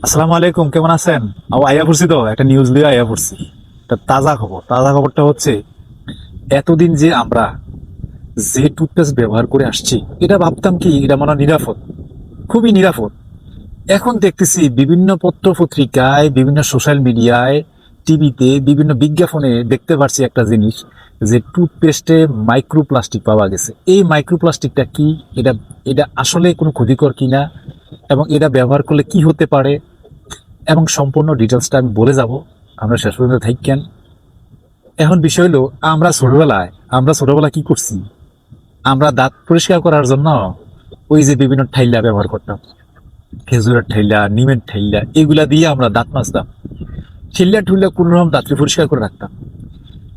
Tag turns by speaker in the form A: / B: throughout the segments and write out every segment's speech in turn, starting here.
A: আসসালামু আলাইকুম, কেমন আছেন? আইয়া পড়ছি তো একটা নিউজ দিয়ে আইয়া পড়ছি। তাজা খবরটা হচ্ছে এতদিন যে আমরা যে টুথপেস্ট ব্যবহার করে আসছি, এটা ভাবতাম কি এটা মনে হয় নিরাপদ, খুবই নিরাপদ। এখন দেখতেছি বিভিন্ন পত্র পত্রিকায়, বিভিন্ন সোশ্যাল মিডিয়ায়, টিভিতে, বিভিন্ন বিজ্ঞাপনে দেখতে পারছি একটা জিনিস, যে টুথপেস্টে মাইক্রোপ্লাস্টিক পাওয়া গেছে। এই মাইক্রোপ্লাস্টিকটা কি, এটা এটা আসলে কোনো ক্ষতিকর কিনা, এবং এটা ব্যবহার করলে কি হতে পারে, এবং সম্পূর্ণ ডিটেলসটা আমি বলে যাব। আমরা শেষ পর্যন্ত থাকেন। এখন বিষয় হলো, আমরা ছোটবেলায় কি করছি? আমরা দাঁত পরিষ্কার করার জন্য ওই যে বিভিন্ন ঠাইলা ব্যবহার করতাম, খেজুরের ঠাইলা, নিমের ঠাইলা, এগুলা দিয়ে আমরা দাঁত মাজতাম। ঠেল্লা ঠুল্লা কোন রকম দাঁত পরিষ্কার করে রাখতাম।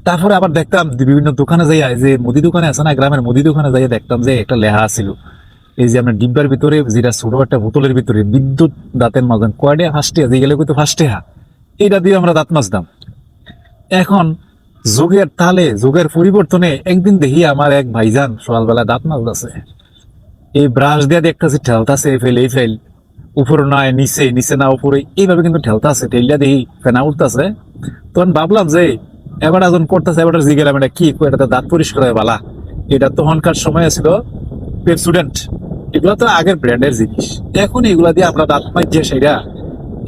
A: তারপরে আবার দেখতাম যে বিভিন্ন দোকানে যাইয়া, যে মুদি দোকানে আছে না, গ্রামের মুদি দোকানে যাইয়া দেখতাম যে একটা লেখা ছিল, এই যে আমরা ডিব্বার ভিতরে, যেটা ছোট একটা বোতলের ভিতরে বিদ্যুৎ দাঁতের মাজন কয়ডে ফার্স্টে যে গেলে কিন্তু ফার্স্টে এটা দিয়ে আমরা দাঁত মাজতাম। এখন যুগের তালে, যুগের পরিবর্তনে একদিন দেখি আমার এক ভাইজান সকালবেলা দাঁত মাজতেছে, এই ব্রাশ দিয়ে দেখতেছি ঠেলতাছে, এই ফেল উপরে নয় নিচে, নিচে না উপরে, এইভাবে কিন্তু ঠেলতাছে, ঠেলিয়া দেখি ফেনা উঠতেছে। তখন ভাবলাম যে এবার একজন করতেছে, এবার জিগেলাম এটা কি, এটা দাঁত পরিষ্কার হয় বালা। এটা তখনকার সময় ছিল পেপসুডেন্ট, এগুলো তো আগের ব্র্যান্ডের জিনিস। এখন এগুলা দিয়ে আমরা দাঁত মাজছে সেটা।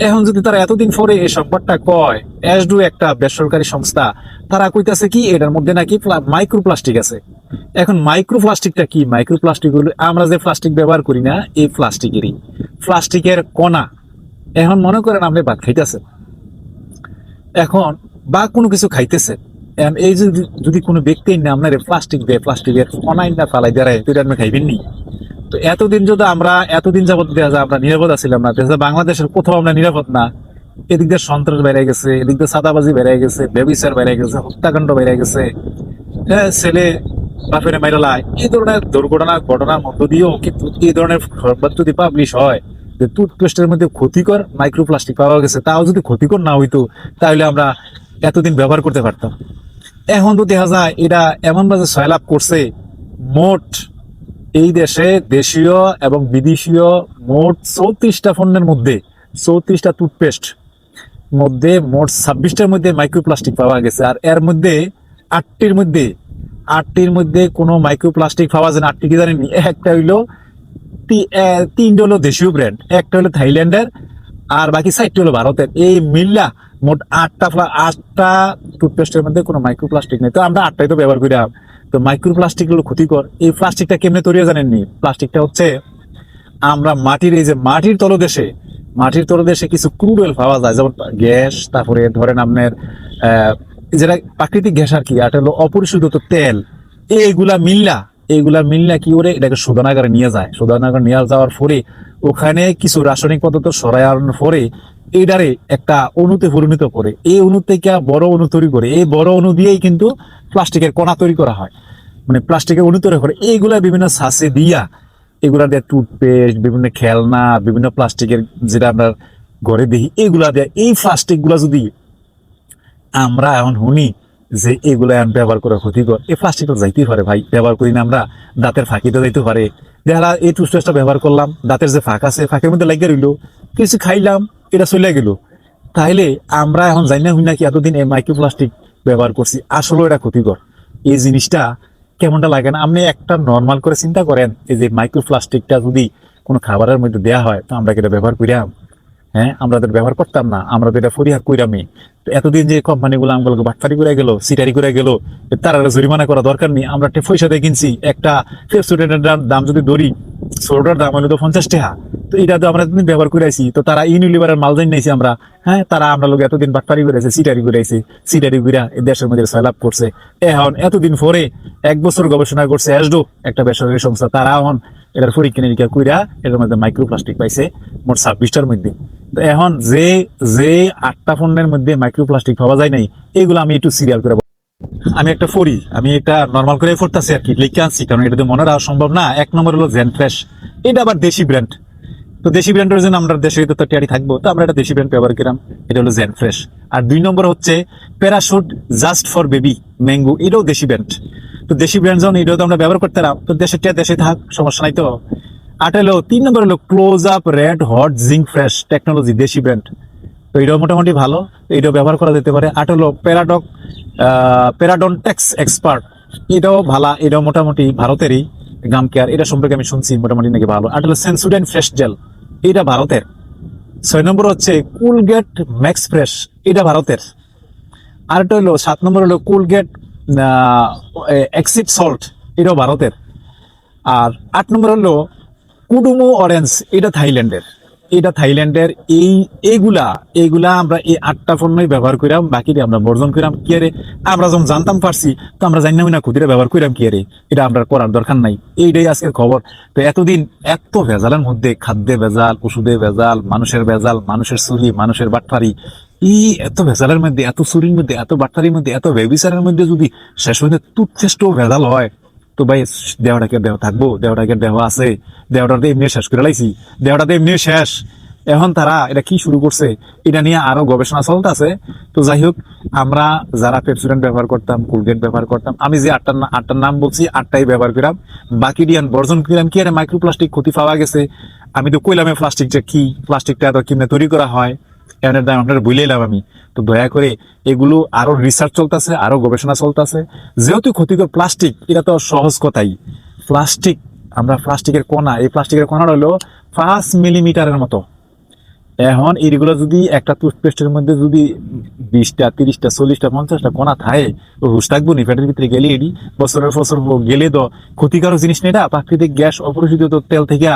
A: এখন যদি তারা এতদিন পরে এই সংবাদটা কয়, অ্যাসডু একটা বেসরকারি সংস্থা, তারা কইতাছে কি এটার মধ্যে নাকি মাইক্রোপ্লাস্টিক আছে। এখন মাইক্রোপ্লাস্টিকটা কি? মাইক্রোপ্লাস্টিক হলো আমরা যে প্লাস্টিক ব্যবহার করি না, এই প্লাস্টিকের কণা। এখন মনে করেন আপনি ভাত খাইতেছেন, এখন বা কোনো কিছু খাইতেছেন, এই যদি কোনো ব্যক্তি না আপনার প্লাস্টিক দেয়, প্লাস্টিকের কণাই না ফালাই দেয়, তো এটা আপনি খাইবেন নি? তো এতদিন যাবত দেখা যায় আমরা নিরাপদ আছিলাম না। দেখা যায় বাংলাদেশের কোথাও আমরা নিরাপদ না। এদিক দিয়ে সন্ত্রাস বেড়ে গেছে, এদিক দিয়ে সাদাবাজি বেড়ে গেছে, ব্যবচার বেড়ে গেছে, হত্যাকাণ্ড বেড়ে গেছে, হ্যাঁ, ছেলে বাপের মাইরালায়, এই ধরনের ঘটনার মধ্য দিয়েও কিন্তু এই ধরনের সংবাদ যদি পাবলিশ হয় যে টুথপেস্টের মধ্যে ক্ষতিকর মাইক্রোপ্লাস্টিক পাওয়া গেছে, তাও যদি ক্ষতিকর না হইতো তাহলে আমরা এতদিন ব্যবহার করতে পারতাম। এখন তো দেখা যায় এটা এমন ভাবে সয়লাভ করছে, মোট এই দেশে দেশীয় এবং বিদেশীয় মোট 34টা পণ্যের মধ্যে, 34টা টুথপেস্ট মধ্যে মোট 26টার মধ্যে মাইক্রোপ্লাস্টিক পাওয়া গেছে। আর এর মধ্যে আটটির মধ্যে কোনো মাইক্রোপ্লাস্টিক পাওয়া যায় না। আটটি কি জানেন? একটা হইলো তিনটা হলো দেশীয় ব্র্যান্ড, একটা হলো থাইল্যান্ডের, আর বাকি 4টি হলো ভারতের। এই মিল্লা মোট আটটা টুথপেস্টের মধ্যে কোনো মাইক্রোপ্লাস্টিক নেই। তো আমরা আটটাই তো ব্যবহার করি। তো মাইক্রোপ্লাস্টিক গুলো ক্ষতিকর। এই প্লাস্টিকটা কেমনে তৈরি জানেননি? প্লাস্টিকটা হচ্ছে আমরা মাটির তলদেশে কিছু ক্রুড অয়েল পাওয়া যায়, যেমন গ্যাস, তারপরে ধরেন আপনার যেটা প্রাকৃতিক গ্যাস আর কি, আর হলো অপরিশোধিত তেল। এইগুলা মিল্লা কি করে এটাকে শোধনাগারে নিয়ে যায়। শোধনাগারে নিয়ে যাওয়ার পরে ওখানে কিছু রাসায়নিক পদার্থ সরাই আনার পরে এইটারে একটা অণুতে পরিণত করে, এই অণু থেকে বড় অণু তৈরি করে, এই বড় অণু দিয়েই কিন্তু প্লাস্টিকের কণা তৈরি করা হয়, মানে প্লাস্টিকের অণু তৈরি করে। এইগুলা বিভিন্ন সাসে দিয়া, এগুলা দিয়ে টুথপেস্ট, বিভিন্ন খেলনা, বিভিন্ন প্লাস্টিকের যেটা আমরা ঘরে দেখি, এগুলা দিয়ে এই প্লাস্টিক গুলা যদি আমরা এখন শুনি যে এগুলা এখন ব্যবহার করা ক্ষতিকর, এই প্লাস্টিকটা যাইতেই পারে ভাই, ব্যবহার করি না আমরা, দাঁতের ফাঁকিতে যাইতে পারে। দেখা এই টুথপেস্টটা ব্যবহার করলাম, দাঁতের যে ফাঁক আছে, ফাঁকের মধ্যে লাগিয়ে রইল, কিছু খাইলাম, এটা চলে গেল। তাইলে আমরা এখন জানি না, হই না কি এতদিন এই মাইক্রোপ্লাস্টিক ব্যবহার করছি, আসলে এটা ক্ষতিকর। এই জিনিসটা কেমনটা লাগে না? আপনি একটা নর্মাল করে চিন্তা করেন, এই যে মাইক্রোপ্লাস্টিকটা যদি কোনো খাবারের মধ্যে দেওয়া হয়, তো আমরা কি এটা ব্যবহার করিয়াম? হ্যাঁ, আমরা তো ব্যবহার করতাম না, আমরা তো এটা পরিহার কইরামই। তো এতদিন যে কোম্পানিগুলো আমগুলোকে বাটফারি করে গেল, সিটারি করে গেল, তারা জরিমানা করা দরকার নেই। আমরা পয়সা দিয়ে কিনছি, একটা স্টুডেন্টের দাম যদি ধরি, ছোটটার দাম হলো তো 50 টাকা। তো এটা তো আমরা এতদিন ব্যবহার করে আছি, তো তারা ইউনিলিভারের মাল জানি নাইছি আমরা। হ্যাঁ, তারা আমরা লোক এতদিন বাটফারি করে আছে, সিটারি করে আছে, সিটারি করে এই দেশের মধ্যে সয়লাভ করছে। এখন এতদিন পরে 1 বছর গবেষণা করছে অ্যাসডো, একটা বেসরকারি সংস্থা, তারা এখন এটার পরীক্ষা নিরীক্ষা কইরা এটার মধ্যে মাইক্রোপ্লাস্টিক পাইছে মোট 26টার মধ্যে। তো এখন যে 8টা পণ্যের মধ্যে মাইক্রোপ্লাস্টিক পাওয়া যায় নাই, এগুলো আমি একটু সিরিয়াল করে আমি একটা নর্মাল করে পড়তেছি আর কি, লিখে আনছি, কারণ এটা তো মনে রাখা সম্ভব না। 1 নম্বর হলো জেন ফ্রেশ, এটা আবার দেশি ব্র্যান্ড। তো দেশি ব্র্যান্ডের জন্য আমরা দেশের তো টিয়ারি থাকবো, তো আমরা একটা দেশি ব্র্যান্ড ব্যবহার করলাম, এটা হলো জেন ফ্রেশ। আর 2 নম্বর হচ্ছে parachute just for baby mango, এটাও দেশি ব্র্যান্ড। তো দেশি ব্র্যান্ড যখন এটাও তো আমরা ব্যবহার করতে পারলাম, তো দেশে থাক, সমস্যা নাই। তো 8 হলো 3 নম্বর হলো close up red hot zinc fresh technology, দেশি ব্র্যান্ড। তো এটাও মোটামুটি ভালো, এটাও ব্যবহার করা যেতে পারে। 8 হলো প্যারাডন্টেক্স এক্সপার্ট, এটাও ভালো, এটাও মোটামুটি ভারতেরই গাম কেয়ার, এটা সম্পর্কে আমি শুনছি মোটামুটি নাকি ভালো। 8 হলো সেন্সুডেন্ট ফ্রেশ জেল, এটা ভারতের। 6 নম্বর হচ্ছে কুলগেট ম্যাক্স ফ্রেশ, এটা ভারতের। আরেকটা হলো 7 নম্বর হলো কুলগেট এক্সিড সল্ট, এটাও ভারতের। আর 8 নম্বর হলো কুডুমো অরেঞ্জ, এটা থাইল্যান্ডের। এইগুলা আমরা এই 8টা পণ্যই ব্যবহার করিলাম, বাকি আমরা বর্জন করিলাম। কি আরে আমরা যখন জানতাম পারছি, তো আমরা জানি না ক্ষতিটা ব্যবহার করিলাম কি আরে, এটা আমরা করার দরকার নাই। এইটাই আজকের খবর। তো এতদিন এত ভেজালের মধ্যে, খাদ্যে ভেজাল, ওষুধে ভেজাল, মানুষের চুরি, মানুষের বাটপারি, এই এত ভেজালের মধ্যে, এত চুরির মধ্যে, এত বাটপারির মধ্যে, এত ব্যভিচারের মধ্যে যদি শেষ হইতে টুথপেস্টও ভেজাল হয়, তো ভাই দেওয়াটাকে দেওয়া থাকবো? দেওয়াটাকে দেওয়া আছে, দেওয়াটাতে এমনি শেষ করে লাইছি, দেওয়াটাতে এমনি শেষ। এখন তারা এটা কি শুরু করছে, এটা নিয়ে আরো গবেষণা চলতেছে। তো যাই হোক, আমরা যারা পেপসোডেন্ট ব্যবহার করতাম, কোলগেট ব্যবহার করতাম, আমি যে আটটার নাম বলছি, 8টাই ব্যবহার করলাম, বাকি ডিয়ান বর্জন করলাম। কি আরে মাইক্রোপ্লাস্টিক ক্ষতি পাওয়া গেছে, আমি তো কইলাম প্লাস্টিকটা কি, প্লাস্টিকটা এত কিমনে তৈরি করা হয়, এর দাম আপনারা বুঝলাম আমি। তো দয়া করে এগুলো আরো রিসার্চ চলতেছে, আরো গবেষণা চলতেছে। যেহেতু ক্ষতিকর প্লাস্টিক, এটা তো সহজ কথাই। প্লাস্টিক, আমরা প্লাস্টিকের কণা, এই প্লাস্টিকের কণাটা হলো 5 মিলিমিটারের মতো। এখন এইগুলো যদি একটা টুথপেস্টের মধ্যে যদি 20টা, 30টা, 40টা, 50টা কণা থাকে, তো হুশ থাকবো নি পেটের ভিতরে গেলে, এটি বছরের বছর গেলে তো ক্ষতিকারক জিনিস নেই। এটা প্রাকৃতিক গ্যাস, অপরিশোধিত তেল থেকে,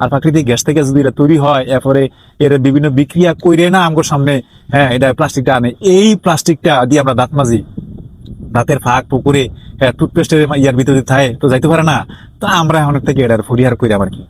A: আর প্রাকৃতিক গ্যাস থেকে যদি এটা তৈরি হয়, এরপরে এর বিভিন্ন বিক্রিয়া কইরে না আমার সামনে, হ্যাঁ, এটা প্লাস্টিকটা আনে, এই প্লাস্টিকটা দিয়ে আমরা দাঁত মাজি, দাঁতের ফাঁক পুকুরে, হ্যাঁ, টুথপেস্টের ইয়ার ভিতরে থাকে, তো যাইতে পারে না। তো আমরা এখন থেকে এটার পরিহার করি আমার কি।